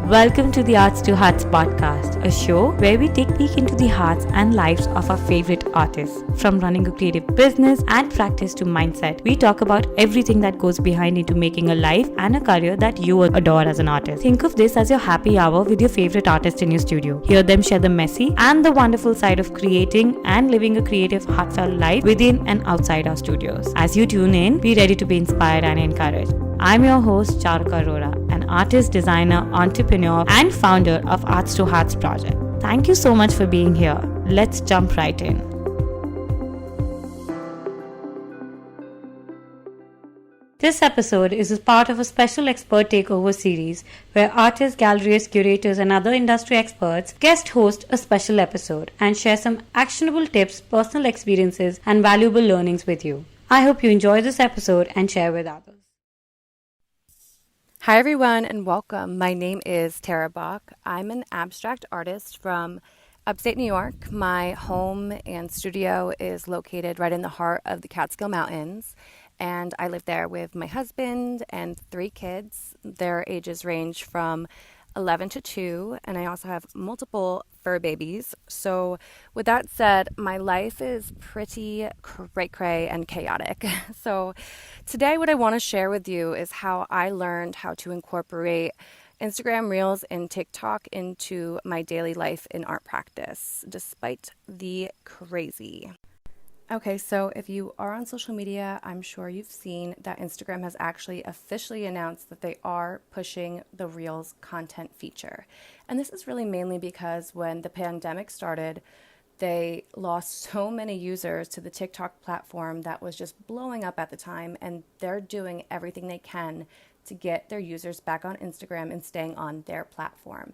Welcome to the Arts to Hearts podcast, a show where we take a peek into the hearts and lives of our favorite artists. From running a creative business and practice to mindset, we talk about everything that goes behind into making a life and a career that you adore as an artist. Think of this as your happy hour with your favorite artist in your studio. Hear them share the messy and the wonderful side of creating and living a creative, heartfelt life within and outside our studios. As you tune in, be ready to be inspired and encouraged. I'm your host, Charka Arora, an artist, designer, entrepreneur, and founder of Artist to Hearts project. Thank you so much for being here. Let's jump right in. This episode is a part of a special expert takeover series where artists, gallerists, curators, and other industry experts guest host a special episode and share some actionable tips, personal experiences, and valuable learnings with you. I hope you enjoy this episode and share with others. Hi everyone and welcome. My name is Tara Bach. I'm an abstract artist from upstate New York. My home and studio is located right in the heart of the Catskill Mountains, and I live there with my husband and 3 kids. Their ages range from 11 to 2, and I also have multiple fur babies. So with that said, my life is pretty cray-cray and chaotic. So today what I want to share with you is how I learned how to incorporate Instagram Reels and TikTok into my daily life in art practice, despite the crazy. Okay, so if you are on social media, I'm sure you've seen that Instagram has actually officially announced that they are pushing the Reels content feature. And this is really mainly because when the pandemic started, they lost so many users to the TikTok platform that was just blowing up at the time, and they're doing everything they can to get their users back on Instagram and staying on their platform.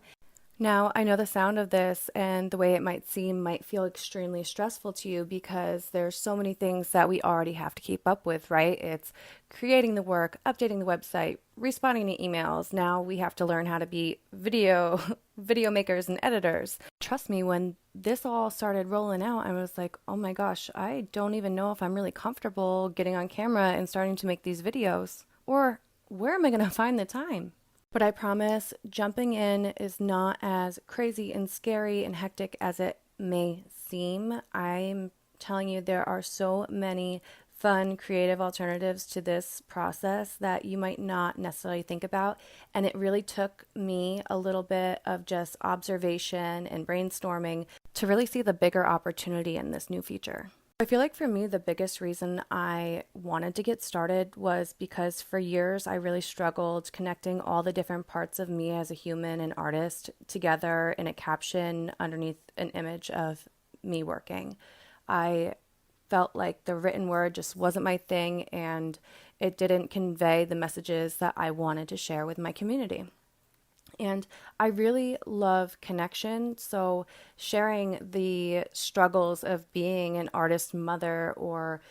Now, I know the sound of this and the way it might seem might feel extremely stressful to you because there's so many things that we already have to keep up with, right? It's creating the work, updating the website, responding to emails. Now we have to learn how to be video makers and editors. Trust me, when this all started rolling out, I was like, oh my gosh, I don't even know if I'm really comfortable getting on camera and starting to make these videos. Or where am I going to find the time? But I promise jumping in is not as crazy and scary and hectic as it may seem. I'm telling you, there are so many fun, creative alternatives to this process that you might not necessarily think about. And it really took me a little bit of just observation and brainstorming to really see the bigger opportunity in this new feature. I feel like for me, the biggest reason I wanted to get started was because for years I really struggled connecting all the different parts of me as a human and artist together in a caption underneath an image of me working. I felt like the written word just wasn't my thing, and it didn't convey the messages that I wanted to share with my community. And I really love connection, so sharing the struggles of being an artist mother, or,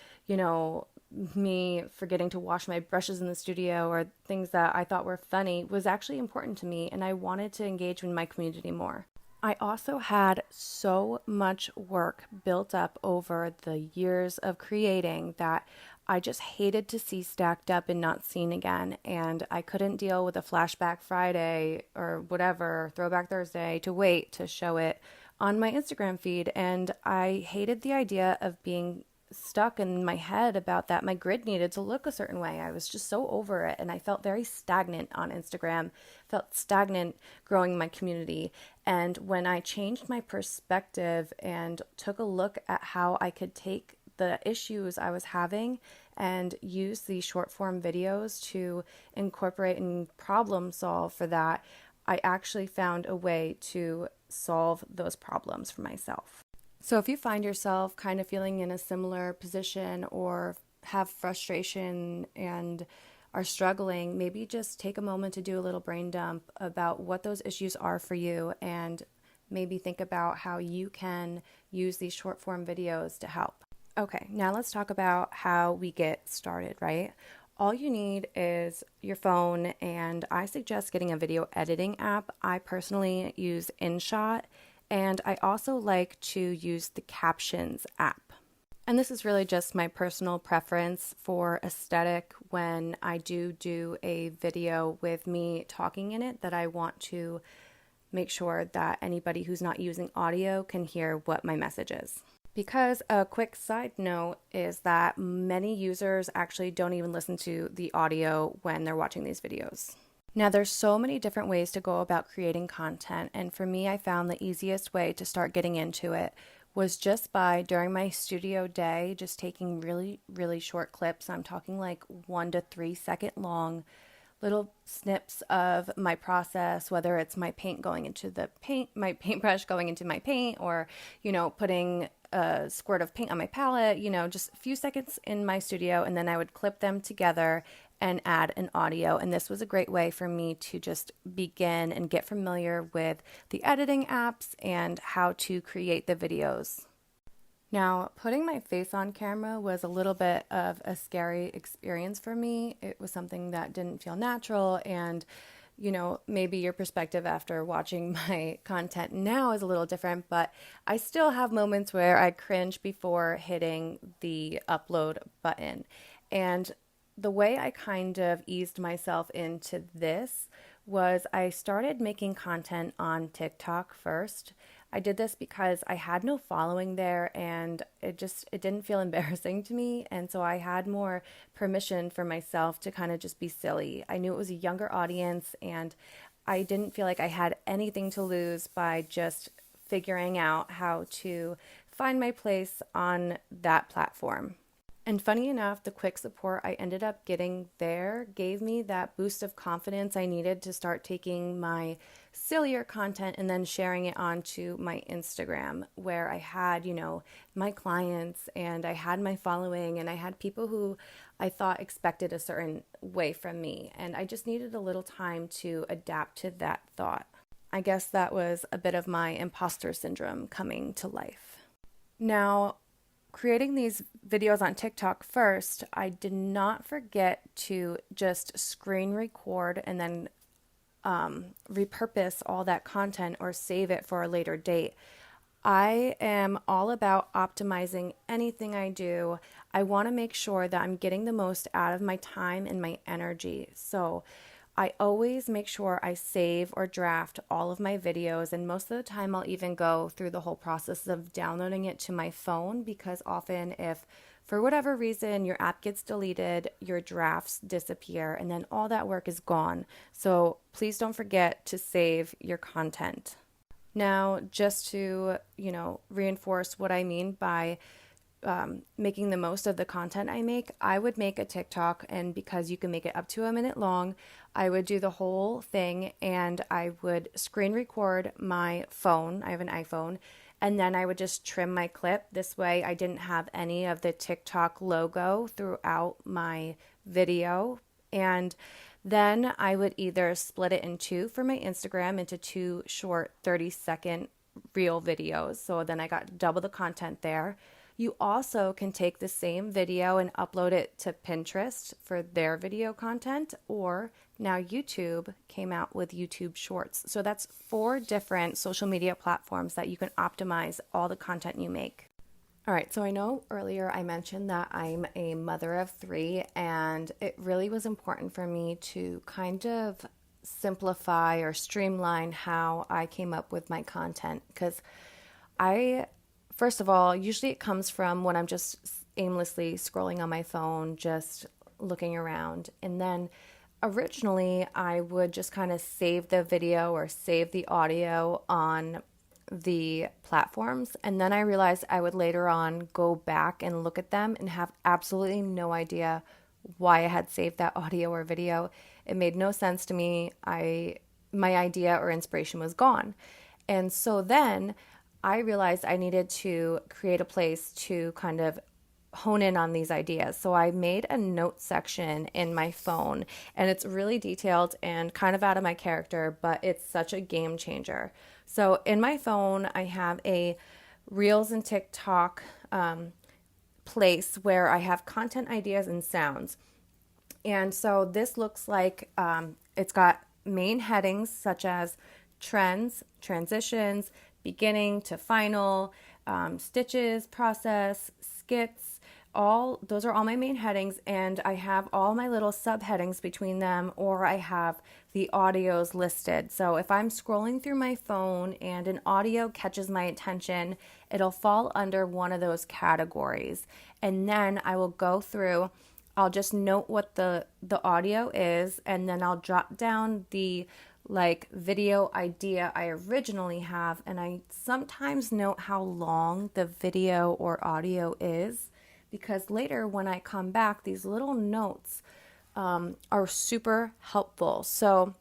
me forgetting to wash my brushes in the studio, or things that I thought were funny, was actually important to me, and I wanted to engage with my community more. I also had so much work built up over the years of creating that I just hated to see stacked up and not seen again. And I couldn't deal with a flashback Friday or whatever, throwback Thursday, to wait to show it on my Instagram feed. And I hated the idea of being stuck in my head about that my grid needed to look a certain way. I was just so over it, and I felt very stagnant on Instagram, felt stagnant growing my community. And when I changed my perspective and took a look at how I could take the issues I was having and use these short form videos to incorporate and problem solve for that, I actually found a way to solve those problems for myself. So if you find yourself kind of feeling in a similar position or have frustration and are struggling, maybe just take a moment to do a little brain dump about what those issues are for you, and maybe think about how you can use these short form videos to help. Okay, now let's talk about how we get started, right? All you need is your phone, and I suggest getting a video editing app. I personally use InShot, and I also like to use the Captions app. And this is really just my personal preference for aesthetic when I do a video with me talking in it, that I want to make sure that anybody who's not using audio can hear what my message is. Because a quick side note is that many users actually don't even listen to the audio when they're watching these videos. Now, there's so many different ways to go about creating content, and for me, I found the easiest way to start getting into it was just by, during my studio day, just taking really, really short clips. I'm talking like 1 to 3 second long little snips of my process, whether it's my paint going into the paint, my paintbrush going into my paint, or, putting a squirt of paint on my palette, just a few seconds in my studio, and then I would clip them together and add an audio. And this was a great way for me to just begin and get familiar with the editing apps and how to create the videos. Now, putting my face on camera was a little bit of a scary experience for me. It was something that didn't feel natural, and maybe your perspective after watching my content now is a little different, but I still have moments where I cringe before hitting the upload button. And the way I kind of eased myself into this was I started making content on TikTok first. I did this because I had no following there, and it didn't feel embarrassing to me. And so I had more permission for myself to kind of just be silly. I knew it was a younger audience, and I didn't feel like I had anything to lose by just figuring out how to find my place on that platform. And funny enough, the quick support I ended up getting there gave me that boost of confidence I needed to start taking my sillier content and then sharing it onto my Instagram, where I had, my clients, and I had my following, and I had people who I thought expected a certain way from me. And I just needed a little time to adapt to that thought. I guess that was a bit of my imposter syndrome coming to life. Now, creating these videos on TikTok first, I did not forget to just screen record and then repurpose all that content or save it for a later date. I am all about optimizing anything I do. I want to make sure that I'm getting the most out of my time and my energy. So I always make sure I save or draft all of my videos, and most of the time I'll even go through the whole process of downloading it to my phone, because often if for whatever reason your app gets deleted, your drafts disappear, and then all that work is gone. So please don't forget to save your content. Now, just to, reinforce what I mean by making the most of the content I make, I would make a TikTok, and because you can make it up to a minute long, I would do the whole thing, and I would screen record my phone. I have an iPhone, and then I would just trim my clip. This way I didn't have any of the TikTok logo throughout my video. And then I would either split it in two for my Instagram into 2 short 30-second reel videos. So then I got double the content there. You also can take the same video and upload it to Pinterest for their video content, or now YouTube came out with YouTube Shorts. So that's 4 different social media platforms that you can optimize all the content you make. All right, so I know earlier I mentioned that I'm a mother of 3, and it really was important for me to kind of simplify or streamline how I came up with my content, because first of all, usually it comes from when I'm just aimlessly scrolling on my phone, just looking around. And then originally I would just kind of save the video or save the audio on the platforms. And then I realized I would later on go back and look at them and have absolutely no idea why I had saved that audio or video. It made no sense to me. My idea or inspiration was gone. And so then I realized I needed to create a place to kind of hone in on these ideas. So I made a note section in my phone, and it's really detailed and kind of out of my character, but it's such a game changer. So in my phone, I have a Reels and TikTok place where I have content ideas and sounds. And so this looks like it's got main headings such as trends, transitions, beginning to final, stitches, process, skits, those are all my main headings, and I have all my little subheadings between them, or I have the audios listed. So if I'm scrolling through my phone and an audio catches my attention, it'll fall under one of those categories. And then I will go through, I'll just note what the audio is, and then I'll drop down the video idea I originally have, and I sometimes note how long the video or audio is, because later when I come back, these little notes are super helpful. So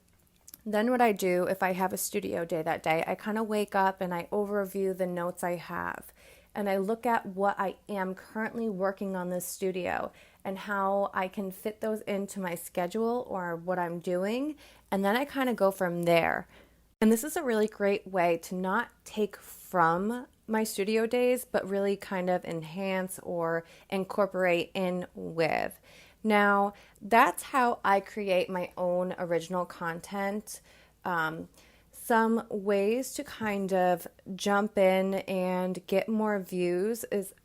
then what I do, if I have a studio day that day, I kind of wake up and I overview the notes I have. And I look at what I am currently working on this studio and how I can fit those into my schedule or what I'm doing. And then I kind of go from there. And this is a really great way to not take from my studio days, but really kind of enhance or incorporate in with. Now, that's how I create my own original content. Some ways to kind of jump in and get more views is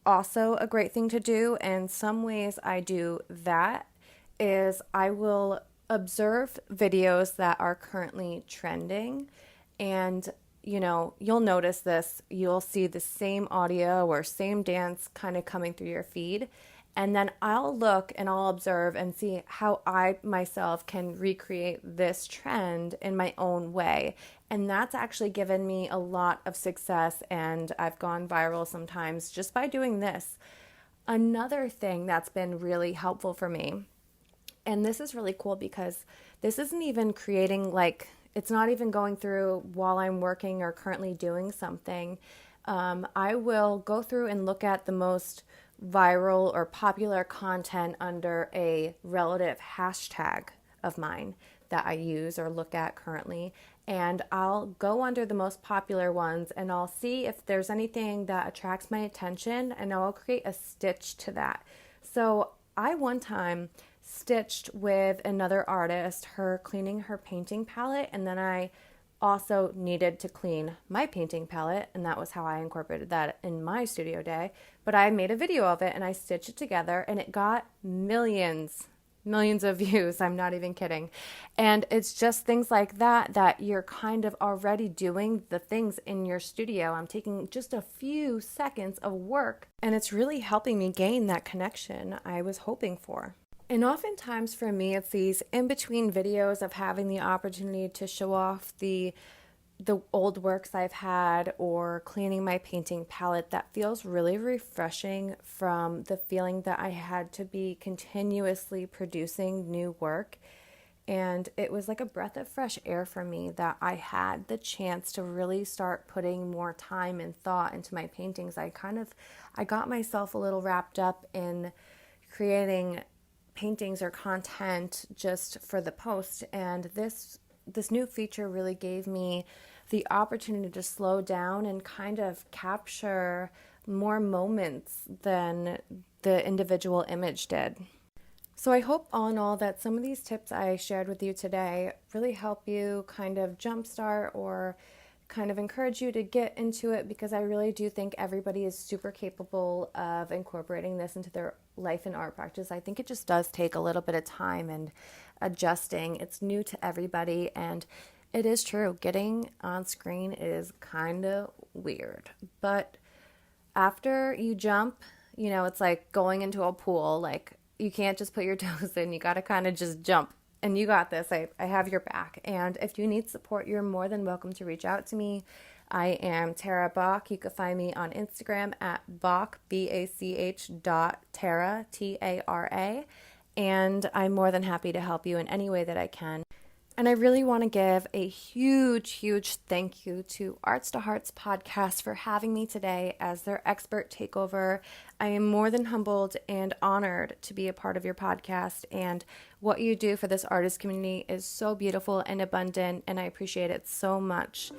also a great thing to do. And some ways I do that is I will observe videos that are currently trending, and you'll notice this. You'll see the same audio or same dance kind of coming through your feed. And then I'll look and I'll observe and see how I myself can recreate this trend in my own way. And that's actually given me a lot of success, and I've gone viral sometimes just by doing this. Another thing that's been really helpful for me, and this is really cool because this isn't even creating it's not even going through while I'm working or currently doing something. I will go through and look at the most viral or popular content under a relative hashtag of mine that I use or look at currently. And I'll go under the most popular ones and I'll see if there's anything that attracts my attention, and I'll create a stitch to that. So I one time stitched with another artist, her cleaning her painting palette, and then I also needed to clean my painting palette, and that was how I incorporated that in my studio day. But I made a video of it and I stitched it together, and it got millions of views. I'm not even kidding. And it's just things like that you're kind of already doing the things in your studio. I'm taking just a few seconds of work, and it's really helping me gain that connection I was hoping for. And oftentimes for me, it's these in-between videos of having the opportunity to show off the old works I've had or cleaning my painting palette that feels really refreshing from the feeling that I had to be continuously producing new work. And it was like a breath of fresh air for me that I had the chance to really start putting more time and thought into my paintings. I got myself a little wrapped up in creating paintings or content just for the post, and this new feature really gave me the opportunity to slow down and kind of capture more moments than the individual image did. So I hope all in all that some of these tips I shared with you today really help you kind of jumpstart or kind of encourage you to get into it, because I really do think everybody is super capable of incorporating this into their life and art practice. I think it just does take a little bit of time and adjusting. It's new to everybody, and it is true. Getting on screen is kind of weird. But after you jump, it's like going into a pool. You can't just put your toes in. You got to kind of just jump. And you got this. I have your back. And if you need support, you're more than welcome to reach out to me. I am Tara Bach. You can find me on Instagram at Bach, BACH Tara, TARA. And I'm more than happy to help you in any way that I can. And I really want to give a huge thank you to Arts to Hearts podcast for having me today as their expert takeover. I am more than humbled and honored to be a part of your podcast, and what you do for this artist community is so beautiful and abundant, and I appreciate it so much.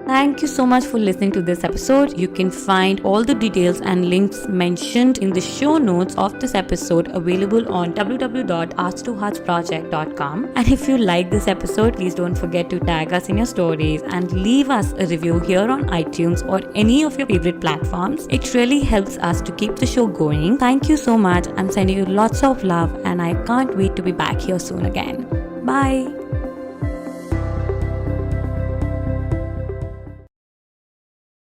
Thank you so much for listening to this episode. You can find all the details and links mentioned in the show notes of this episode available on www.artstoheartsproject.com. And if you like this episode, please don't forget to tag us in your stories and leave us a review here on iTunes or any of your favorite platforms. It really helps us to keep the show going. Thank you so much. I'm sending you lots of love and I can't wait to be back here soon again. Bye.